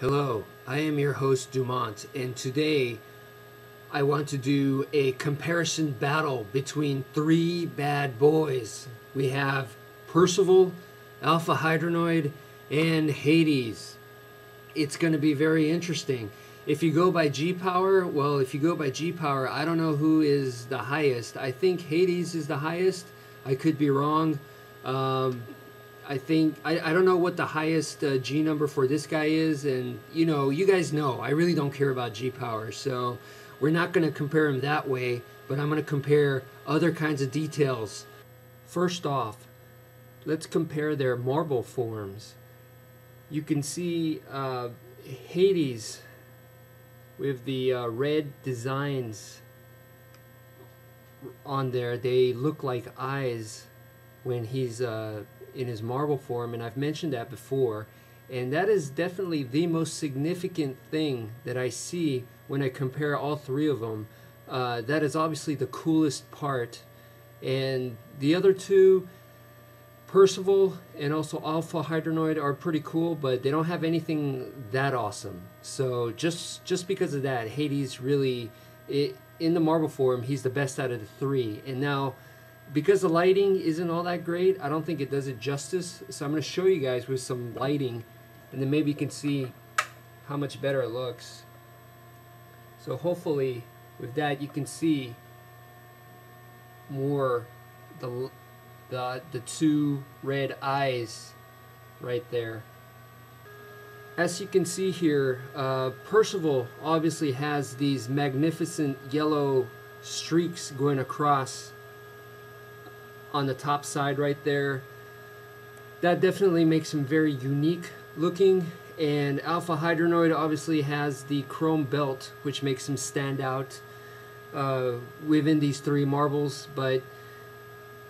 Hello, I am your host Dumont, and today I want to do a comparison battle between three bad boys. We have Percival, Alpha Hydranoid, and Hades. It's going to be very interesting. If you go by G-Power, I don't know who is the highest. I think Hades is the highest. I could be wrong. I don't know what the highest G number for this guy is, and you guys know I really don't care about G power, so we're not going to compare him that way, but I'm going to compare other kinds of details. First off, let's compare their marble forms. You can see Hades with the red designs on there. They look like eyes when he's in his marble form, and I've mentioned that before, and that is definitely the most significant thing that I see when I compare all three of them. That is obviously the coolest part, and the other two, Percival and also Alpha Hydranoid, are pretty cool, but they don't have anything that awesome. So just because of that, Hades really, in the marble form, he's the best out of the three. And now, because the lighting isn't all that great, I don't think it does it justice. So I'm going to show you guys with some lighting, and then maybe you can see how much better it looks. So hopefully with that you can see more the two red eyes right there. As you can see here, Percival obviously has these magnificent yellow streaks going across on the top side right there. That definitely makes him very unique looking, and Alpha Hydranoid obviously has the chrome belt, which makes him stand out within these three marbles. But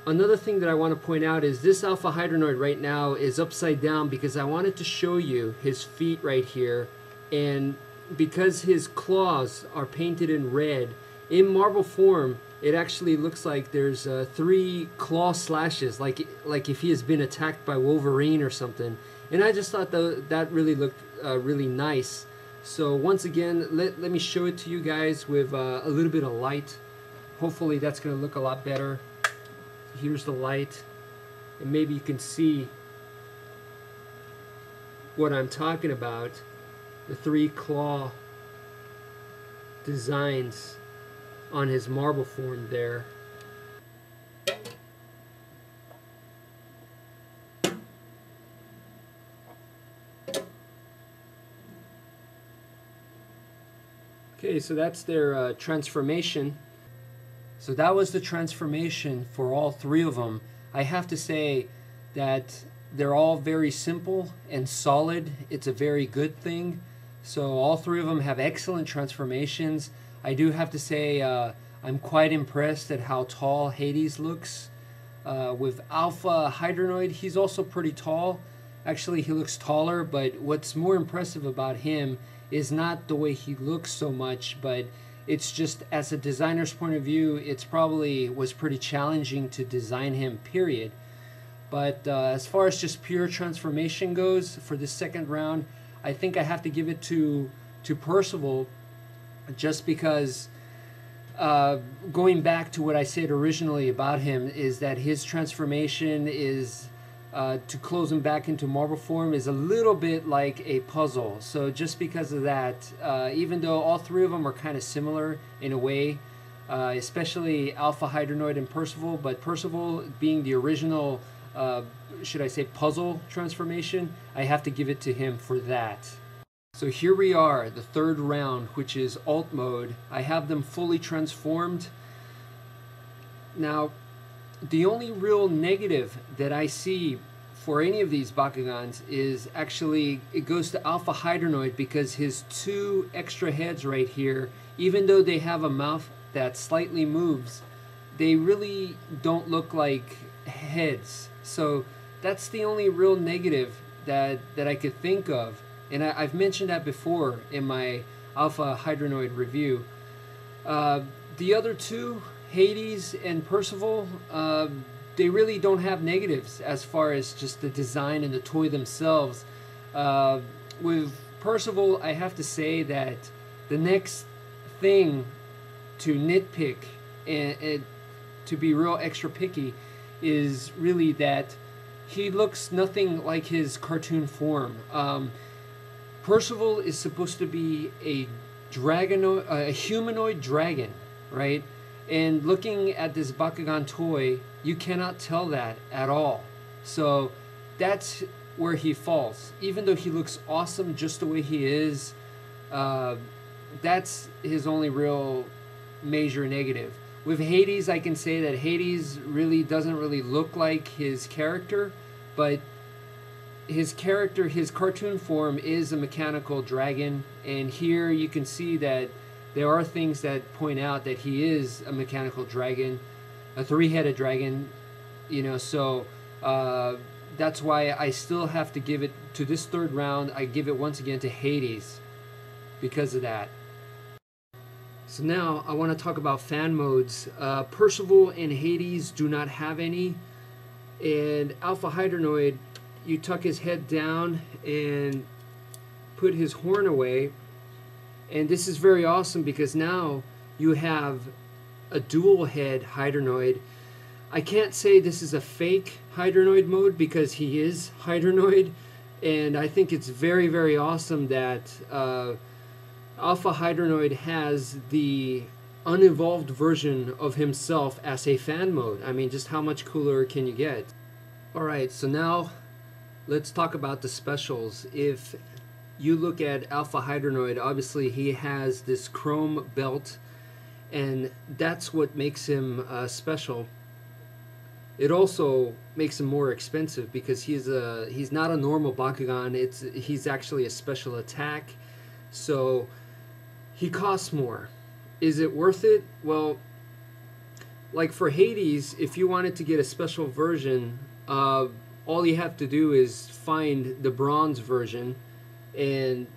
another thing that I want to point out is this Alpha Hydranoid right now is upside down because I wanted to show you his feet right here, and because his claws are painted in red, in marble form it actually looks like there's three claw slashes, like if he has been attacked by Wolverine or something. And I just thought that really looked really nice. So once again, let me show it to you guys with a little bit of light. Hopefully that's going to look a lot better. Here's the light, and maybe you can see what I'm talking about. The three claw designs on his marble form there. Okay, so that's their transformation. So that was the transformation for all three of them. I have to say that they're all very simple and solid. It's a very good thing. So all three of them have excellent transformations. I do have to say I'm quite impressed at how tall Hades looks. With Alpha Hydranoid, he's also pretty tall. Actually, he looks taller, but what's more impressive about him is not the way he looks so much, but it's just, as a designer's point of view, it's probably was pretty challenging to design him, period. But as far as just pure transformation goes for this second round, I think I have to give it to Percival, just because going back to what I said originally about him is that his transformation is to close him back into marble form is a little bit like a puzzle. So just because of that, even though all three of them are kind of similar in a way, especially Alpha Hydranoid and Percival, but Percival being the original, should I say, puzzle transformation, I have to give it to him for that. So here we are, the third round, which is alt mode. I have them fully transformed. Now, the only real negative that I see for any of these Bakugans is actually it goes to Alpha Hydranoid, because his two extra heads right here, even though they have a mouth that slightly moves, they really don't look like heads. So that's the only real negative that I could think of. And I've mentioned that before in my Alpha Hydranoid review. The other two, Hades and Percival, they really don't have negatives as far as just the design and the toy themselves. With Percival, I have to say that the next thing to nitpick and to be real extra picky is really that he looks nothing like his cartoon form. Percival is supposed to be a humanoid dragon, right? And looking at this Bakugan toy, you cannot tell that at all. So that's where he falls. Even though he looks awesome just the way he is, that's his only real major negative. With Hades, I can say that Hades really doesn't really look like his character, but his character, his cartoon form is a mechanical dragon, and here you can see that there are things that point out that he is a mechanical dragon, a three-headed dragon, you know, so that's why I still have to give it, to this third round, I give it once again to Hades because of that. So now I want to talk about fan modes. Percival and Hades do not have any, and Alpha Hydranoid, you tuck his head down and put his horn away, and this is very awesome because now you have a dual head Hydranoid. I can't say this is a fake Hydranoid mode because he is Hydranoid, and I think it's very, very awesome that Alpha Hydranoid has the unevolved version of himself as a fan mode. I mean, just how much cooler can you get? Alright, so now let's talk about the specials. If you look at Alpha Hydranoid, obviously he has this chrome belt, and that's what makes him special. It also makes him more expensive because he's not a normal Bakugan. He's actually a special attack, so he costs more. Is it worth it? Well, like for Hades, if you wanted to get a special version, all you have to do is find the bronze version, and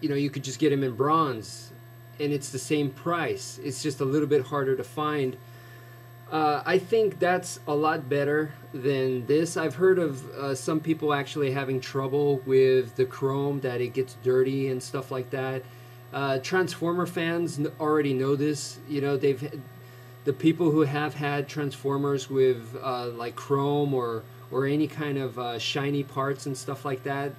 you know, you could just get him in bronze, and it's the same price. It's just a little bit harder to find. I think that's a lot better than this. I've heard of some people actually having trouble with the chrome, that it gets dirty and stuff like that. Transformer fans already know this. You know, the people who have had Transformers with like chrome or any kind of shiny parts and stuff like that,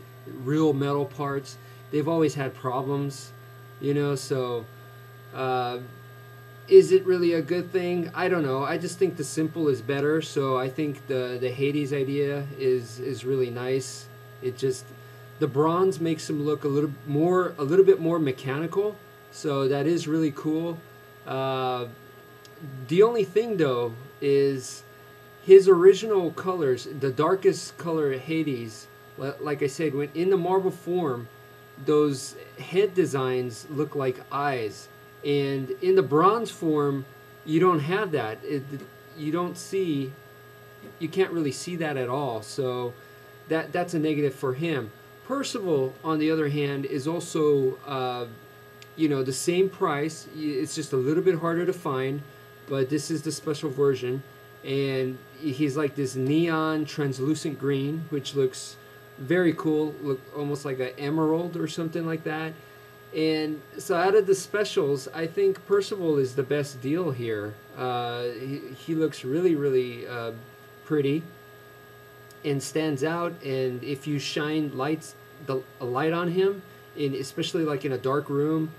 real metal parts, they've always had problems, you know, so is it really a good thing? I don't know. I just think the simple is better, so I think the Hades idea is really nice. It just, the bronze makes him look a little bit more mechanical, so that is really cool. The only thing though is his original colors, the darkest color Hades, like I said, when in the marble form, those head designs look like eyes, and in the bronze form you don't have that. You can't really see that at all, so that's a negative for him. Percival, on the other hand, is also you know, the same price. It's just a little bit harder to find, but this is the special version, and he's like this neon translucent green, which looks very cool, look almost like an emerald or something like that. And so out of the specials, I think Percival is the best deal here. He looks really, really pretty and stands out, and if you shine a light on him, especially like in a dark room,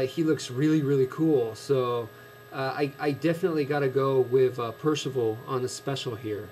he looks really, really cool. So I definitely got to go with Percival on the special here.